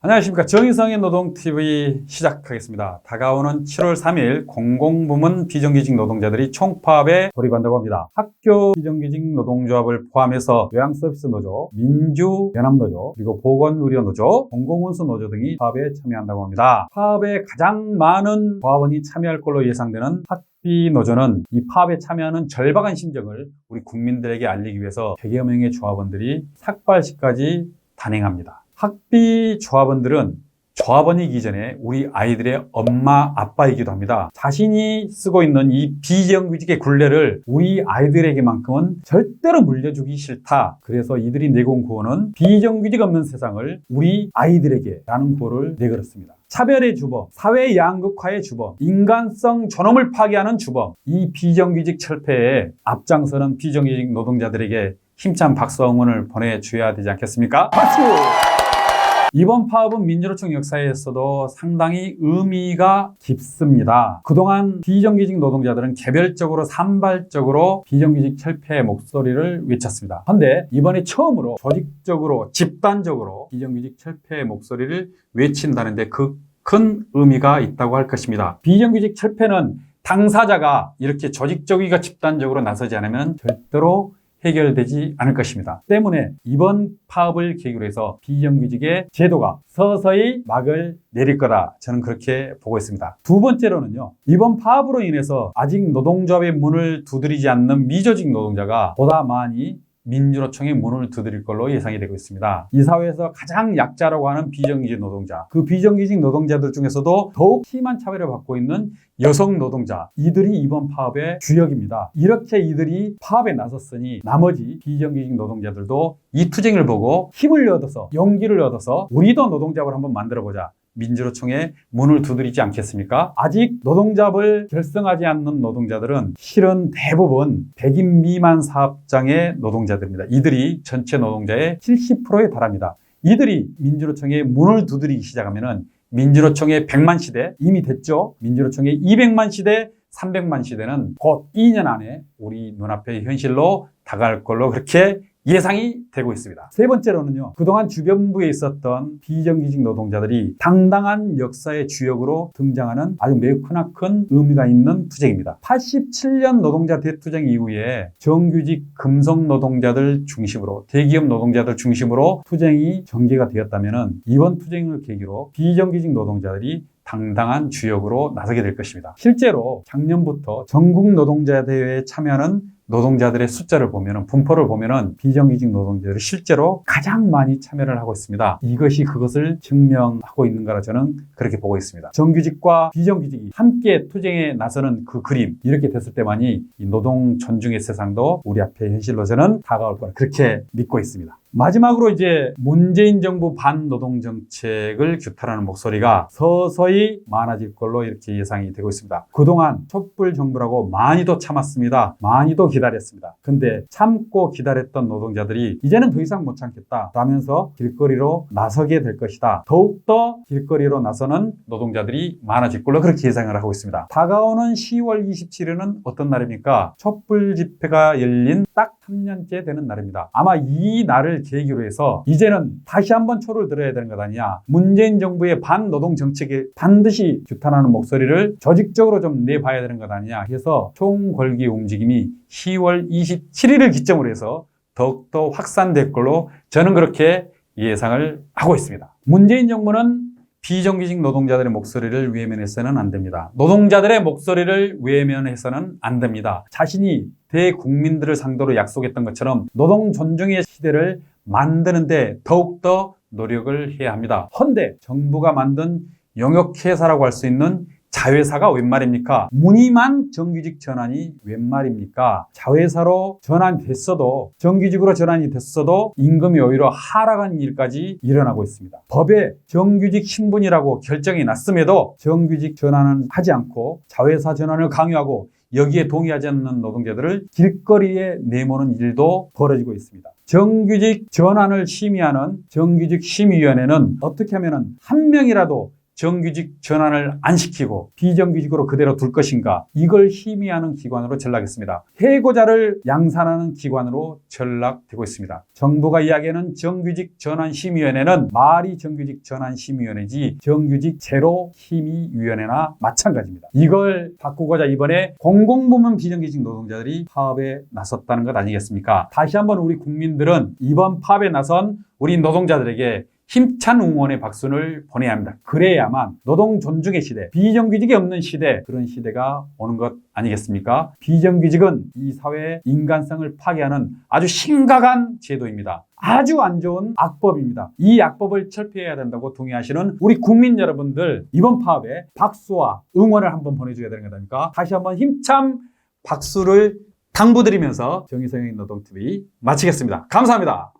안녕하십니까. 정의성의 노동TV 시작하겠습니다. 다가오는 7월 3일 공공부문 비정규직 노동자들이 총파업에 돌입한다고 합니다. 학교 비정규직 노동조합을 포함해서 요양서비스노조, 민주연합노조, 그리고 보건의료노조, 공공운수노조 등이 파업에 참여한다고 합니다. 파업에 가장 많은 조합원이 참여할 걸로 예상되는 학비노조는 이 파업에 참여하는 절박한 심정을 우리 국민들에게 알리기 위해서 100여 명의 조합원들이 삭발식까지 단행합니다. 학비 조합원들은 조합원이기 전에 우리 아이들의 엄마, 아빠이기도 합니다. 자신이 쓰고 있는 이 비정규직의 굴레를 우리 아이들에게만큼은 절대로 물려주기 싫다. 그래서 이들이 내건 구호는 비정규직 없는 세상을 우리 아이들에게 라는 구호를 내걸었습니다. 차별의 주범, 사회 양극화의 주범, 인간성 존엄을 파괴하는 주범, 이 비정규직 철폐에 앞장서는 비정규직 노동자들에게 힘찬 박수 응원을 보내줘야 되지 않겠습니까? 박수! 이번 파업은 민주노총 역사에서도 상당히 의미가 깊습니다. 그동안 비정규직 노동자들은 개별적으로 산발적으로 비정규직 철폐의 목소리를 외쳤습니다. 그런데 이번에 처음으로 조직적으로 집단적으로 비정규직 철폐의 목소리를 외친다는데 그 큰 의미가 있다고 할 것입니다. 비정규직 철폐는 당사자가 이렇게 조직적이고 집단적으로 나서지 않으면 절대로 해결되지 않을 것입니다. 때문에 이번 파업을 계기로 해서 비정규직의 제도가 서서히 막을 내릴 거다. 저는 그렇게 보고 있습니다. 두 번째로는요. 이번 파업으로 인해서 아직 노동조합의 문을 두드리지 않는 미조직 노동자가 보다 많이 민주노총의 문을 두드릴 걸로 예상이 되고 있습니다. 이 사회에서 가장 약자라고 하는 비정규직 노동자, 그 비정규직 노동자들 중에서도 더욱 심한 차별을 받고 있는 여성 노동자, 이들이 이번 파업의 주역입니다. 이렇게 이들이 파업에 나섰으니 나머지 비정규직 노동자들도 이 투쟁을 보고 힘을 얻어서 용기를 얻어서 우리도 노동조합을 한번 만들어보자. 민주노총에 문을 두드리지 않겠습니까? 아직 노동조합을 결성하지 않는 노동자들은 실은 대부분 100인 미만 사업장의 노동자들입니다. 이들이 전체 노동자의 70%에 달합니다. 이들이 민주노총에 문을 두드리기 시작하면은 민주노총의 100만 시대 이미 됐죠. 민주노총의 200만 시대, 300만 시대는 곧 2년 안에 우리 눈앞의 현실로 다가갈 걸로 그렇게 예상이 되고 있습니다. 세 번째로는요. 그동안 주변부에 있었던 비정규직 노동자들이 당당한 역사의 주역으로 등장하는 아주 매우 크나큰 의미가 있는 투쟁입니다. 87년 노동자 대투쟁 이후에 정규직 금속 노동자들 중심으로 대기업 노동자들 중심으로 투쟁이 전개가 되었다면 이번 투쟁을 계기로 비정규직 노동자들이 당당한 주역으로 나서게 될 것입니다. 실제로 작년부터 전국 노동자 대회에 참여하는 노동자들의 숫자를 보면은, 분포를 보면은 비정규직 노동자들이 실제로 가장 많이 참여를 하고 있습니다. 이것이 그것을 증명하고 있는 거라 저는 그렇게 보고 있습니다. 정규직과 비정규직이 함께 투쟁에 나서는 그 그림, 이렇게 됐을 때만이 이 노동 존중의 세상도 우리 앞에 현실로 저는 다가올 거라 그렇게 믿고 있습니다. 마지막으로 이제 문재인 정부 반노동 정책을 규탄하는 목소리가 서서히 많아질 걸로 이렇게 예상이 되고 있습니다. 그동안 촛불 정부라고 많이도 참았습니다. 많이도 기다렸습니다. 근데 참고 기다렸던 노동자들이 이제는 더 이상 못 참겠다 라면서 길거리로 나서게 될 것이다. 더욱더 길거리로 나서는 노동자들이 많아질 걸로 그렇게 예상을 하고 있습니다. 다가오는 10월 27일은 어떤 날입니까? 촛불 집회가 열린 딱 3년째 되는 날입니다. 아마 이 날을 계기로 해서 이제는 다시 한번 초를 들어야 되는 것 아니냐. 문재인 정부의 반노동 정책에 반드시 규탄하는 목소리를 조직적으로 좀 내봐야 되는 것 아니냐 해서 총궐기 움직임이 10월 27일을 기점으로 해서 더욱더 확산될 걸로 저는 그렇게 예상을 하고 있습니다. 문재인 정부는 비정규직 노동자들의 목소리를 외면해서는 안 됩니다. 노동자들의 목소리를 외면해서는 안 됩니다. 자신이 대국민들을 상대로 약속했던 것처럼 노동 존중의 시대를 만드는데 더욱더 노력을 해야 합니다. 헌데 정부가 만든 용역회사라고 할 수 있는 자회사가 웬 말입니까? 무늬만 정규직 전환이 웬 말입니까? 자회사로 전환이 됐어도, 정규직으로 전환이 됐어도 임금이 오히려 하락한 일까지 일어나고 있습니다. 법에 정규직 신분이라고 결정이 났음에도 정규직 전환은 하지 않고 자회사 전환을 강요하고 여기에 동의하지 않는 노동자들을 길거리에 내모는 일도 벌어지고 있습니다. 정규직 전환을 심의하는 정규직 심의위원회는 어떻게 하면 한 명이라도 정규직 전환을 안 시키고 비정규직으로 그대로 둘 것인가, 이걸 심의하는 기관으로 전락했습니다. 해고자를 양산하는 기관으로 전락되고 있습니다. 정부가 이야기하는 정규직 전환심의위원회는 말이 정규직 전환심의위원회지 정규직 제로 심의위원회나 마찬가지입니다. 이걸 바꾸고자 이번에 공공부문 비정규직 노동자들이 파업에 나섰다는 것 아니겠습니까? 다시 한번 우리 국민들은 이번 파업에 나선 우리 노동자들에게 힘찬 응원의 박수를 보내야 합니다. 그래야만 노동 존중의 시대, 비정규직이 없는 시대, 그런 시대가 오는 것 아니겠습니까? 비정규직은 이 사회의 인간성을 파괴하는 아주 심각한 제도입니다. 아주 안 좋은 악법입니다. 이 악법을 철폐해야 된다고 동의하시는 우리 국민 여러분들, 이번 파업에 박수와 응원을 한번 보내줘야 되는 거 아닙니까? 다시 한번 힘찬 박수를 당부드리면서 정의성의 노동TV 마치겠습니다. 감사합니다.